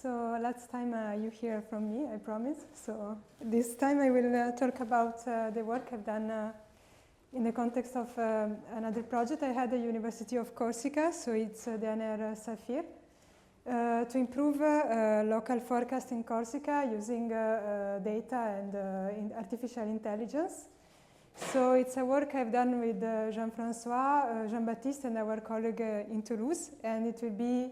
So last time you hear from me, I promise. So this time I will talk about the work I've done in the context of another project I had at the University of Corsica. So it's the NR Saphir. To improve local forecast in Corsica using data and artificial intelligence. So it's a work I've done with Jean-François, Jean-Baptiste, and our colleague in Toulouse, and it will be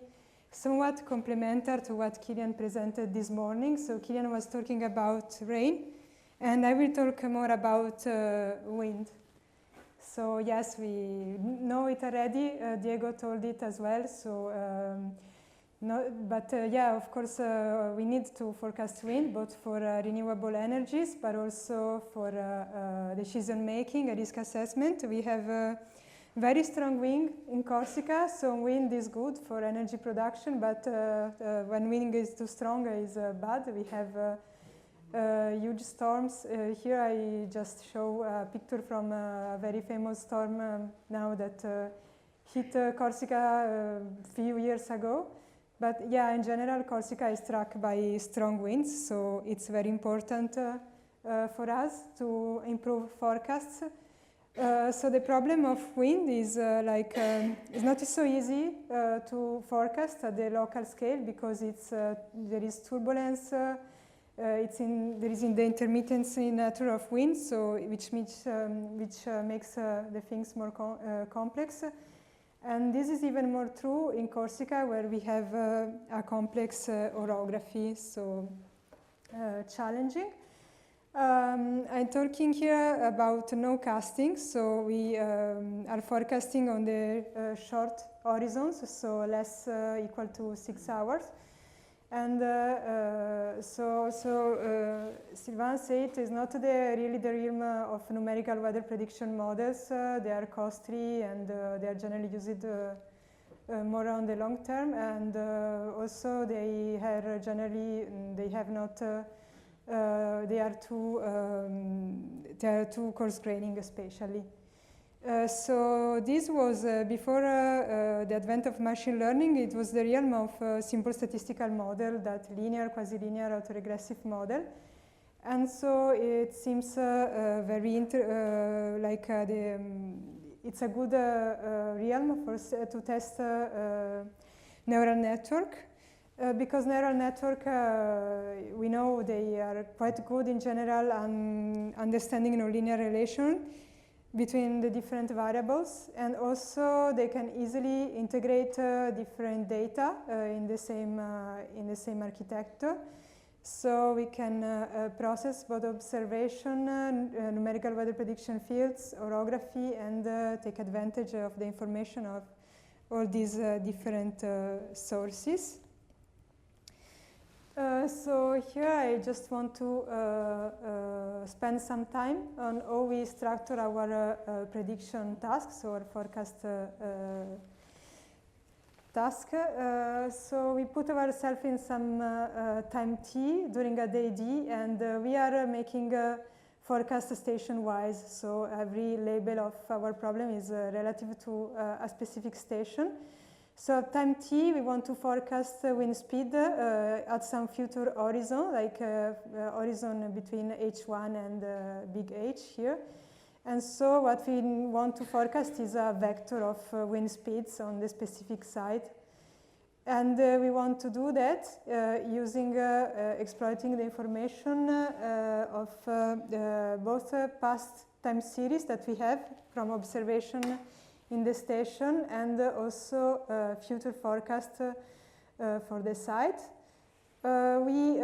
somewhat complementary to what Kilian presented this morning. So Kilian was talking about rain, and I will talk more about wind. So yes, we know it already. Diego told it as well. So, yeah, of course, we need to forecast wind, both for renewable energies, but also for decision making and risk assessment. We have very strong wind in Corsica, so wind is good for energy production, but when wind is too strong, is bad. We have huge storms. Here I just show a picture from a very famous storm now that hit Corsica a few years ago. But yeah, in general, Corsica is struck by strong winds, so it's very important for us to improve forecasts. So the problem of wind is it's not so easy to forecast at the local scale because there is turbulence. There is in the intermittency nature of wind, so which makes the things more complex. And this is even more true in Corsica, where we have a complex orography, so challenging. I'm talking here about no casting, so we are forecasting on the short horizons, so less equal to 6 hours. And Sylvain said it's not really the realm of numerical weather prediction models. They are costly and they are generally used more on the long term, and also they are too coarse graining, especially. So this was before the advent of machine learning. It was the realm of simple statistical model, that linear, quasi-linear, autoregressive model, and so it seems it's a good realm to test neural network. Because neural network, we know they are quite good in general on understanding nonlinear relation between the different variables, and also they can easily integrate different data in the same architecture. So we can process both observation, numerical weather prediction fields, orography, and take advantage of the information of all these different sources. So here I just want to spend some time on how we structure our prediction tasks or forecast task. So we put ourselves in some time t during a day d, and we are making a forecast station-wise. So every label of our problem is relative to a specific station. So at time t, we want to forecast wind speed at some future horizon, like horizon between h1 and big H here. And so what we want to forecast is a vector of wind speeds on the specific site. And we want to do that using exploiting the information of both past time series that we have from observation in the station, and also future forecast for the site. We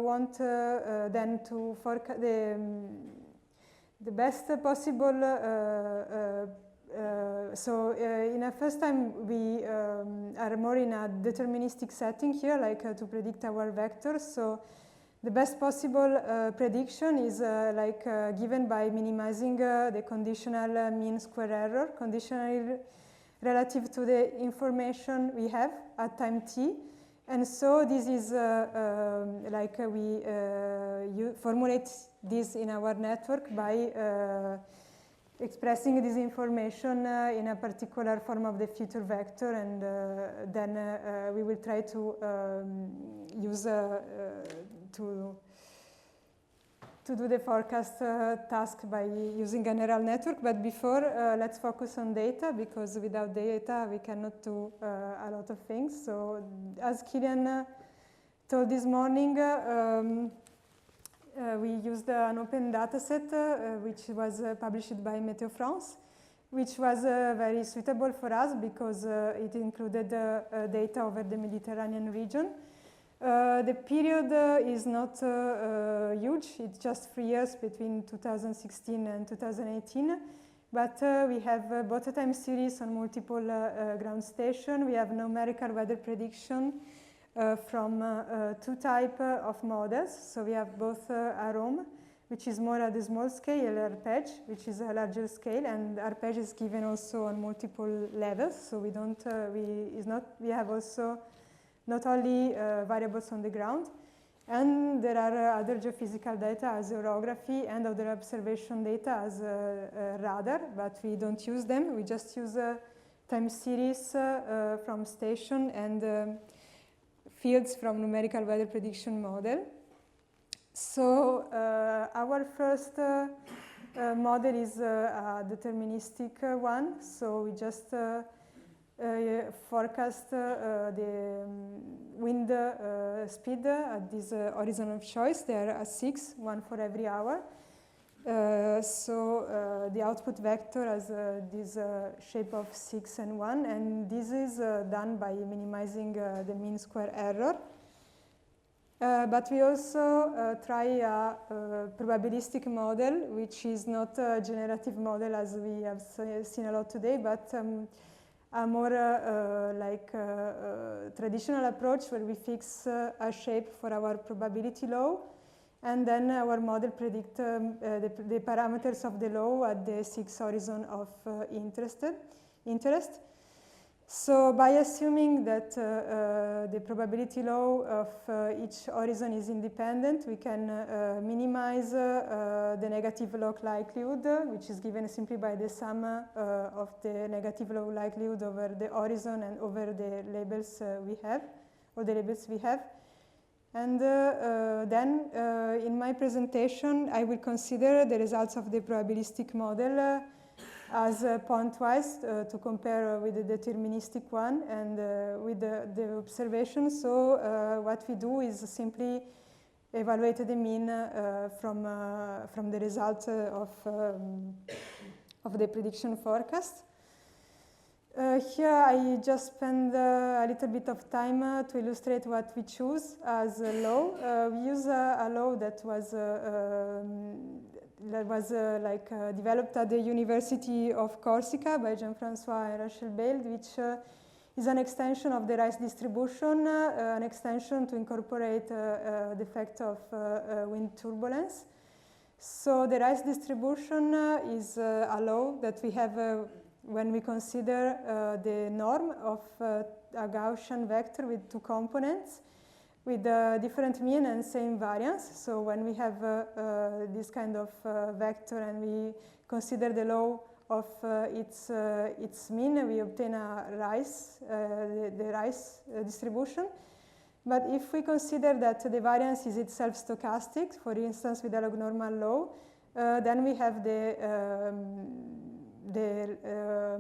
want then to forecast the best possible. So in a first time, we are more in a deterministic setting here, like to predict our vectors. So the best possible prediction is given by minimizing the conditional mean square error, conditionally relative to the information we have at time t. And so this is we formulate this in our network by expressing this information in a particular form of the future vector, and then we will try to use to do the forecast task by using a neural network. But before, let's focus on data, because without data we cannot do a lot of things. So as Kilian told this morning, we used an open dataset which was published by Météo France, which was very suitable for us because it included data over the Mediterranean region. The period is not huge, it's just 3 years between 2016 and 2018, but we have both a time series on multiple ground stations. We have numerical weather prediction from two types of models. So we have both AROM, which is more at the small scale, arpège, which is a larger scale, and arpège is given also on multiple levels. So we don't, we have also not only variables on the ground, and there are other geophysical data as orography and other observation data as radar, but we don't use them. We just use time series from station and fields from numerical weather prediction model. So our first model is a deterministic one. So we just forecast the wind speed at this horizon of choice. There are 6, 1 for every hour. So the output vector has this shape of 6 and 1, and this is done by minimizing the mean square error. But we also try a probabilistic model, which is not a generative model as we have seen a lot today, but a more traditional approach where we fix a shape for our probability law, and then our model predicts the parameters of the law at the 6 horizon of interest. So by assuming that the probability law of each horizon is independent, we can minimize the negative log likelihood, which is given simply by the sum of the negative log likelihood over the horizon and over the labels we have, or the labels we have. And then in my presentation, I will consider the results of the probabilistic model as pointwise to compare with the deterministic one and with the observation. So what we do is simply evaluate the mean from the result of the prediction forecast. Here I just spend a little bit of time to illustrate what we choose as a law. We use a law that was developed at the University of Corsica by Jean-François and Rachel Bailed, which is an extension of the Rice distribution, an extension to incorporate the effect of wind turbulence. So the Rice distribution is a law that we have when we consider the norm of a Gaussian vector with 2 components with different mean and same variance. So when we have this kind of vector and we consider the law of its mean, we obtain a Rice, the Rice distribution. But if we consider that the variance is itself stochastic, for instance with a log normal law, then we have the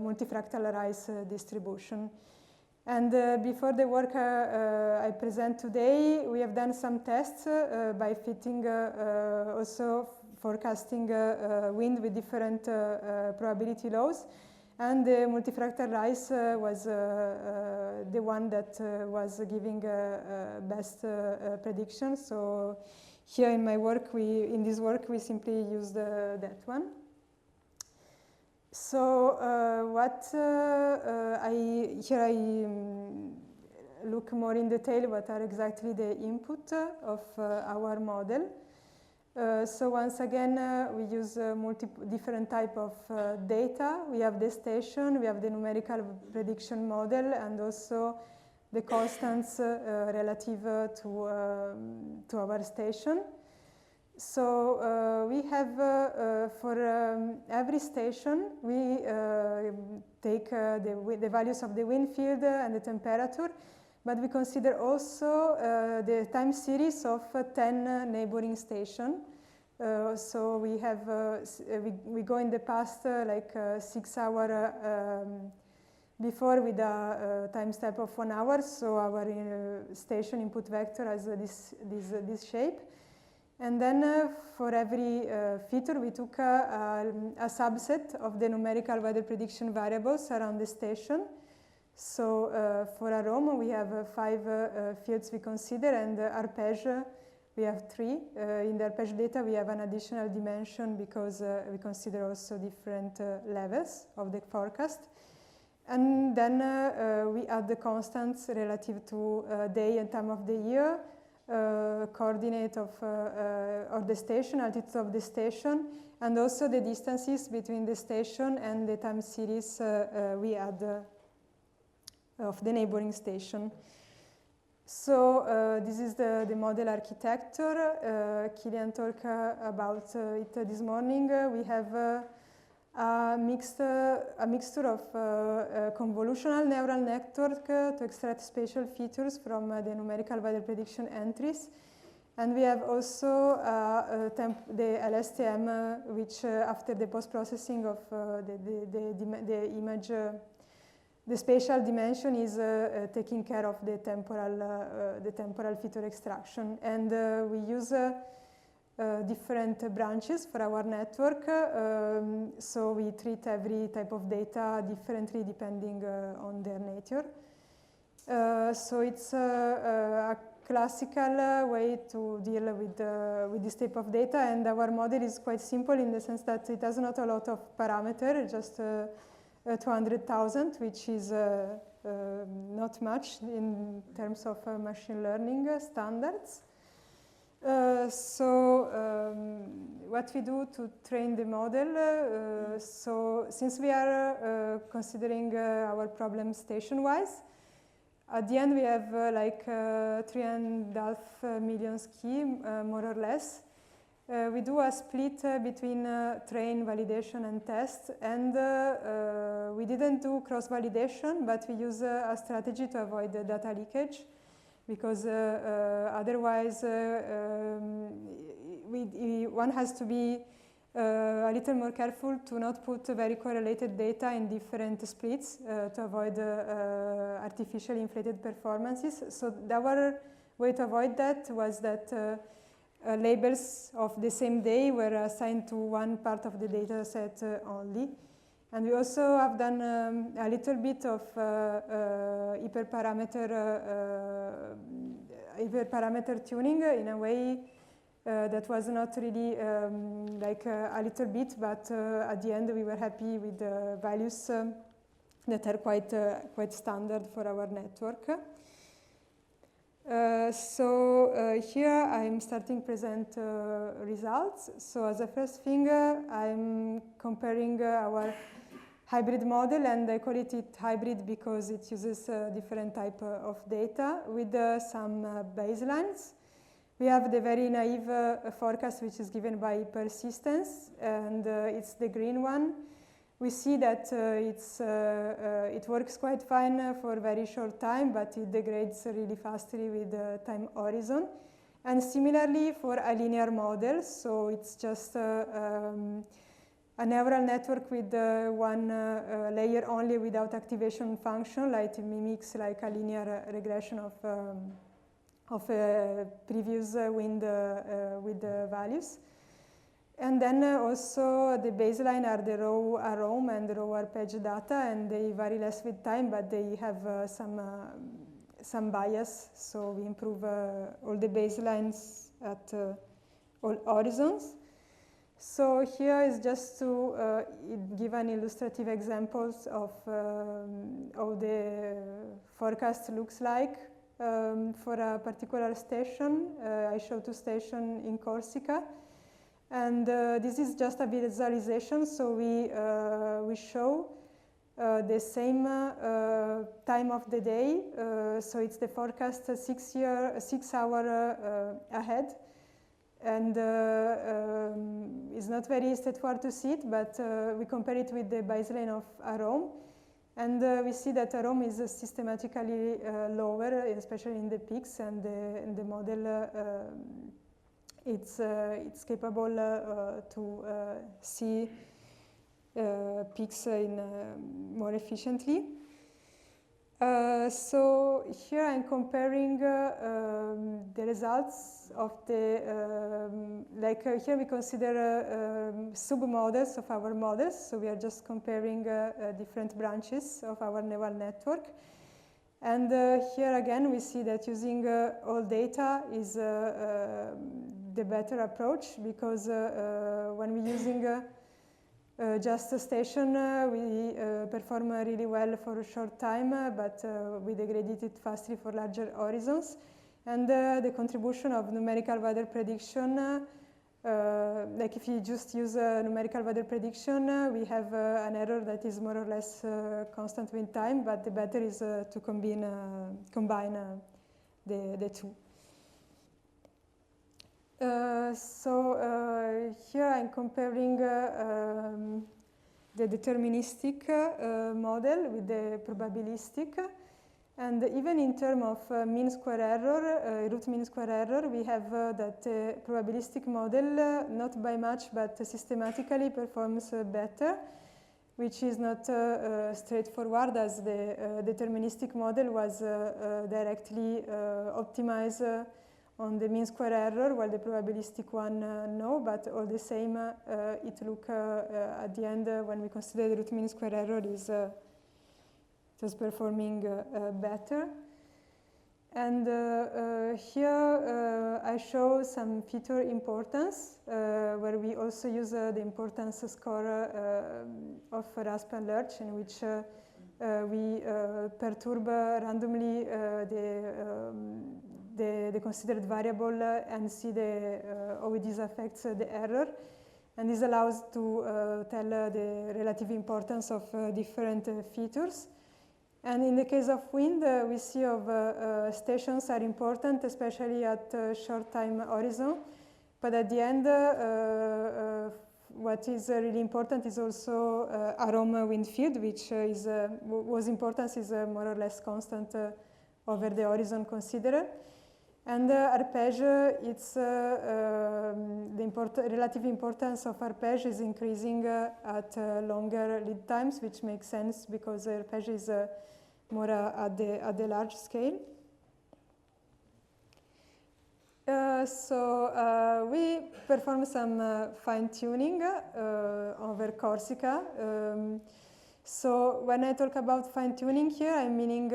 multifractal Rice distribution. And before the work I present today, we have done some tests by fitting also forecasting wind with different probability laws. And the multifractal Rice was the one that was giving best prediction. So here in my work, in this work, we simply used that one. So here I look more in detail what are exactly the input of our model. So once again, we use different type of data. We have the station, we have the numerical prediction model, and also the constants relative to our station. So we have, for every station, we take the values of the wind field and the temperature, but we consider also the time series of 10 neighboring stations. So we have, we go in the past like 6 hours before with a time step of 1 hour, so our station input vector has this shape. And then for every feature, we took a subset of the numerical weather prediction variables around the station. So for Rome, we have 5 fields we consider, and arpège, we have 3. In the arpège data, we have an additional dimension because we consider also different levels of the forecast. And then we add the constants relative to day and time of the year, coordinate of or the station, altitude of the station, and also the distances between the station and the time series we add of the neighboring station. So this is the model architecture. Kilian talked about it this morning. We have a mixture of convolutional neural network to extract spatial features from the numerical weather prediction entries. And we have also the LSTM, which after the post-processing of the image, the spatial dimension is taking care of the temporal feature extraction. And we use different branches for our network, so we treat every type of data differently depending on their nature. So it's a classical way to deal with this type of data, and our model is quite simple in the sense that it has not a lot of parameters, just 200,000, which is not much in terms of machine learning standards. What we do to train the model, so since we are considering our problem station-wise, at the end we have like 3.5 million key, more or less. We do a split between train, validation, and test, and we didn't do cross-validation, but we use a strategy to avoid data leakage, because otherwise one has to be a little more careful to not put very correlated data in different splits to avoid artificially inflated performances. So our way to avoid that was that labels of the same day were assigned to one part of the data set only. And we also have done a little bit of hyperparameter tuning in a way that was not really like a little bit, but at the end we were happy with the values that are quite standard for our network. Here I'm starting present results. So as a first thing, I'm comparing our hybrid model, and I call it hybrid because it uses different type of data with some baselines. We have the very naive forecast, which is given by persistence, and it's the green one. We see that it works quite fine for a very short time, but it degrades really fastly with time horizon. And similarly for a linear model, so it's just a neural network with one layer only without activation function, like it mimics like a linear regression of previous wind with values. And then also the baseline are the raw AROM and the raw arpège data, and they vary less with time, but they have some bias, so we improve all the baselines at all horizons. So here is just to give an illustrative examples of how the forecast looks like for a particular station. I show 2 stations in Corsica, and this is just a visualization. So we show the same time of the day. So it's the forecast 6 hours ahead. and it's not very straightforward to see it, but we compare it with the baseline of Rome. And we see that Rome is systematically lower, especially in the peaks, and the model it's capable to see peaks more efficiently. So here I'm comparing the results of the, here we consider sub-models of our models. So we are just comparing different branches of our neural network. And here again we see that using all data is the better approach, because when we're using just a station, we perform really well for a short time, but we degrade it fastly for larger horizons. And the contribution of numerical weather prediction, like if you just use numerical weather prediction, we have an error that is more or less constant with time, but the better is to combine the two. So here I'm comparing the deterministic model with the probabilistic. And even in terms of mean square error, root mean square error, we have that the probabilistic model, not by much, but systematically performs better, which is not straightforward, as the deterministic model was directly optimized on the mean square error, while the probabilistic one no, but all the same it look at the end when we consider the root mean square error is just performing better. And here I show some feature importance where we also use the importance score of Rasp and Lurch, in which we perturb randomly the considered variable and see how this affects the error. And this allows to tell the relative importance of different features. And in the case of wind, we see of stations are important, especially at short time horizon. But at the end, what is really important is also Rome wind field, which is whose importance is more or less constant over the horizon considered. And arpège, it's the relative importance of arpège is increasing at longer lead times, which makes sense because arpège is more at the large scale. So we perform some fine-tuning over Corsica. So when I talk about fine-tuning here, I'm meaning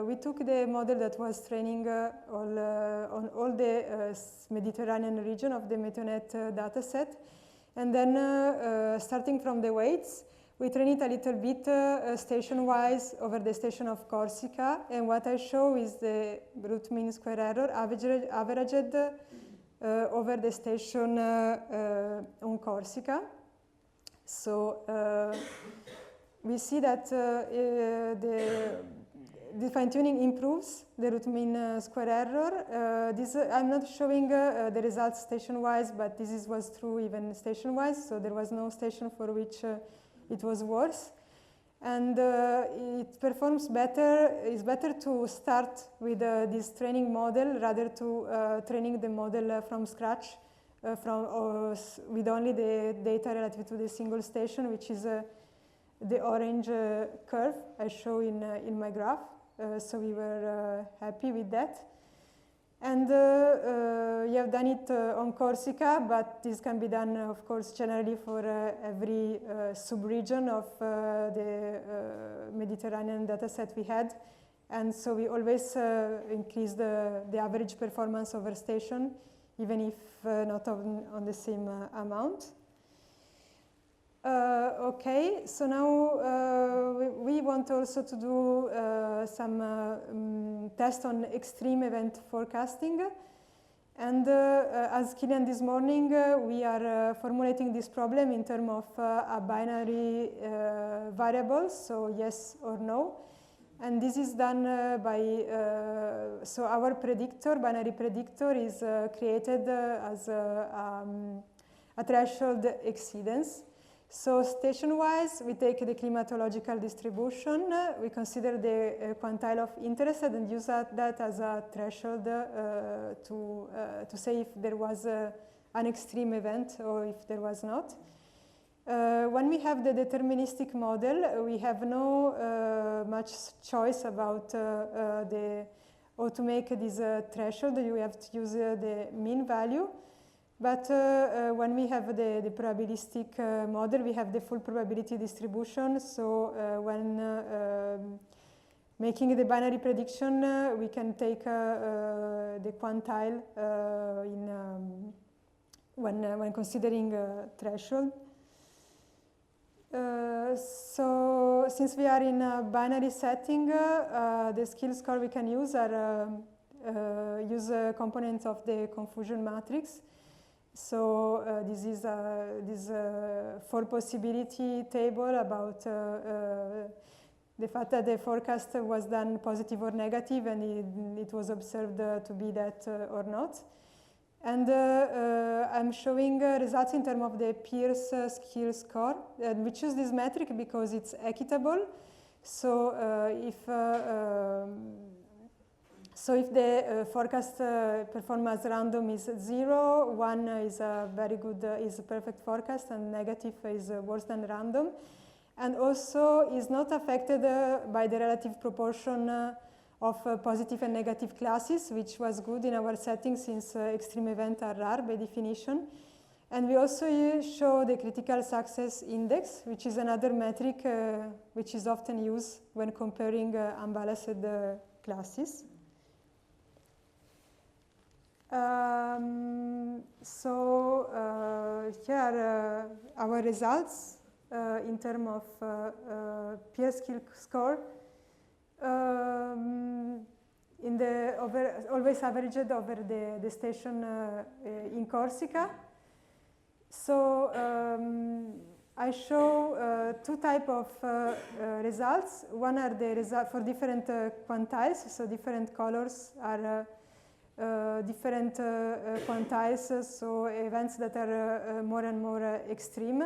we took the model that was training on all the Mediterranean region of the Meteonet dataset, and then starting from the weights, we train it a little bit station-wise over the station of Corsica, and what I show is the root mean square error averaged over the station on Corsica. So we see that the fine-tuning improves the root mean square error. I'm not showing the results station-wise, but this was true even station-wise, so there was no station for which it was worse. And it performs better. It's better to start with this training model rather to training the model from scratch with only the data relative to the single station, which is the orange curve I show in my graph. So we were happy with that. And you have done it on Corsica, but this can be done, of course, generally for every sub-region of the Mediterranean dataset we had. And so we always increase the average performance over station, even if not on the same amount. Okay, so now we want also to do some tests on extreme event forecasting. And as Kilian this morning, we are formulating this problem in terms of a binary variable, so yes or no. And this is done so our predictor, binary predictor, is created as a threshold exceedance. So station-wise, we take the climatological distribution, we consider the quantile of interest and use that as a threshold to say if there was an extreme event or if there was not. When we have the deterministic model, we have no much choice about how to make this threshold. You have to use the mean value. But when we have the probabilistic model, we have the full probability distribution. So when making the binary prediction, we can take the quantile when considering threshold. So since we are in a binary setting, the skill score we can use are use components of the confusion matrix. So this is this 4 possibility table about the fact that the forecast was done positive or negative, and it was observed to be that or not. And I'm showing results in terms of the Pierce skill score. And we choose this metric because it's equitable. So if the forecast performance random is 0, 1 is a very good, is a perfect forecast, and negative is worse than random. And also is not affected by the relative proportion of positive and negative classes, which was good in our setting since extreme events are rare by definition. And we also show the critical success index, which is another metric which is often used when comparing unbalanced classes. Here are our results in terms of peer skill score. In the always averaged over the station in Corsica. So I show 2 types of results. One are the results for different quantiles, so different colors are different quantiles, so events that are more and more extreme.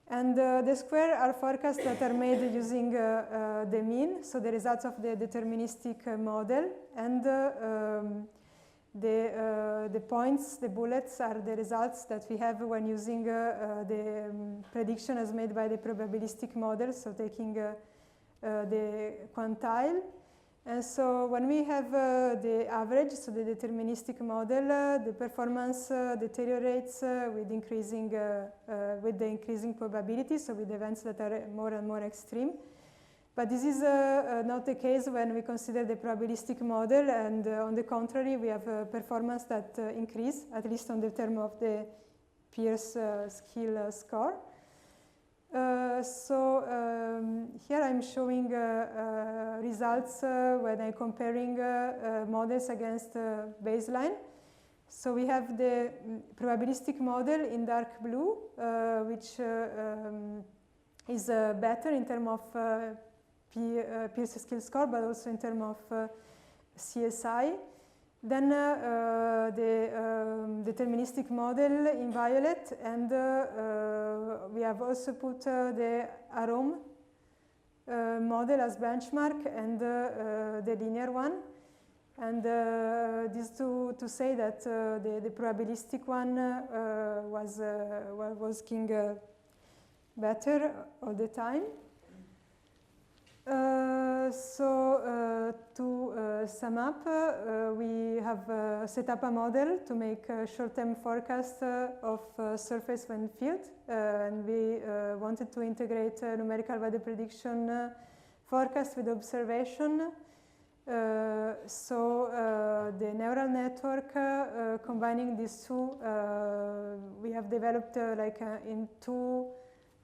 And the square are forecasts that are made using the mean, so the results of the deterministic model, and the points, the bullets, are the results that we have when using the prediction as made by the probabilistic model, so taking the quantile. And so when we have the average, so the deterministic model, the performance deteriorates with increasing, with the increasing probability, so with events that are more and more extreme. But this is not the case when we consider the probabilistic model, and on the contrary, we have performance that increase, at least on the term of the Pierce skill score. Here I'm showing results when I'm comparing models against baseline. So we have the probabilistic model in dark blue, which is better in terms of Pierce skill score, but also in terms of CSI. Then the deterministic model in violet, and we have also put the AROM model as benchmark, and the linear one. And this to say that the probabilistic one was working better all the time. To sum up, we have set up a model to make a short-term forecast of surface wind field, and we wanted to integrate numerical weather prediction forecast with observation. The neural network combining these two, we have developed in 2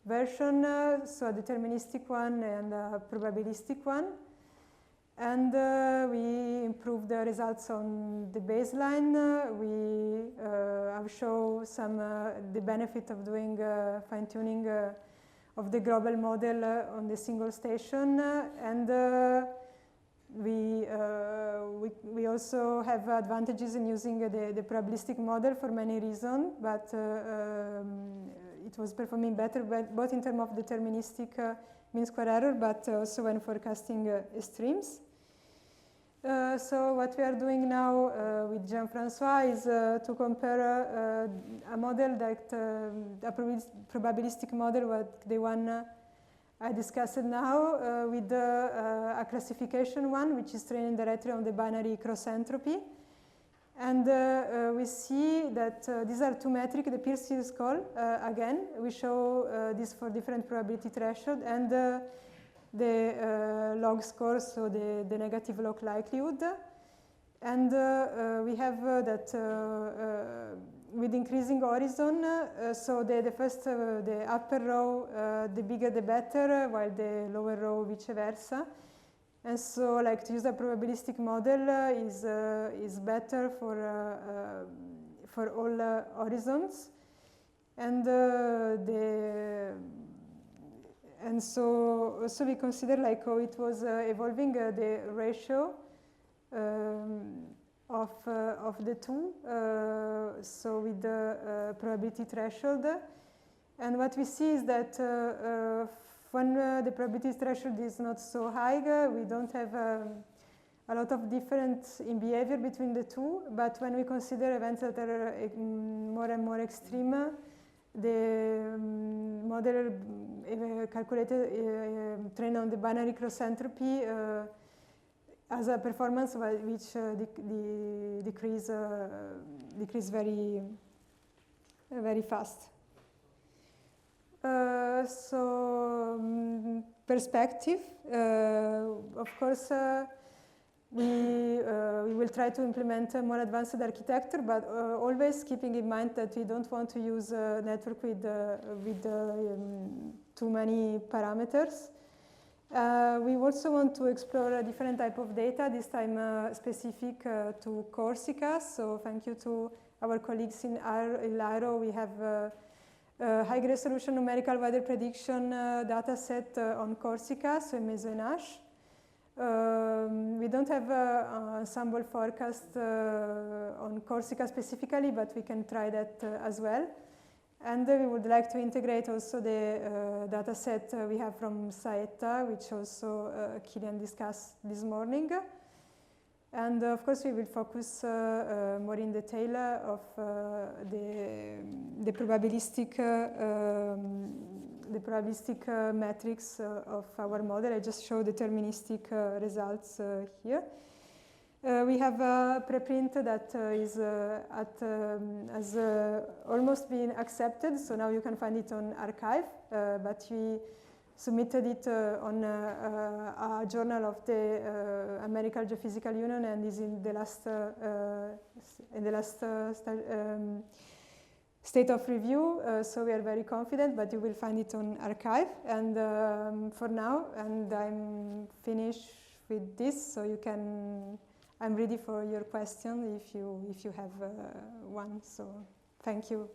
version, so a deterministic one and a probabilistic one. And we improved the results on the baseline. We have shown some the benefit of doing fine-tuning of the global model on the single station, and we also have advantages in using the probabilistic model for many reasons, but it was performing better both in terms of deterministic mean square error, but also when forecasting extremes. So what we are doing now with Jean-François is to compare a model that, a probabilistic model, the one I discussed now, with a classification one, which is trained directly on the binary cross entropy. And we see that these are two metrics, the Pearce series call, again, we show this for different probability threshold, and the log score, so the negative log likelihood. And we have that with increasing horizon, so the first, the upper row, the bigger the better, while the lower row vice versa. And so, like, to use a probabilistic model is better for all horizons. And so also we consider like how it was evolving the ratio of the two, so with the probability threshold. And what we see is that when the probability threshold is not so high, we don't have a lot of difference in behavior between the two. But when we consider events that are more and more extreme, the model calculated trained on the binary cross entropy has a performance which decrease very fast. So perspective, of course, we will try to implement a more advanced architecture, but always keeping in mind that we don't want to use a network with too many parameters. We also want to explore a different type of data, this time specific to Corsica. So thank you to our colleagues in LARO. We have high resolution numerical weather prediction data set on Corsica, so in Meso-Nash. We don't have ensemble forecast on Corsica specifically, but we can try that as well. And we would like to integrate also the data set we have from Saetta, which also Kilian discussed this morning. And of course, we will focus more in detail of the probabilistic metrics of our model. I just show deterministic results here. We have a preprint that is has almost been accepted, so now you can find it on arXiv, but we submitted it on a journal of the American Geophysical Union, and is in the last state of review, so we are very confident, but you will find it on arXiv. And for now, and I'm finished with this, so you can. I'm ready for your question if you have one. So thank you.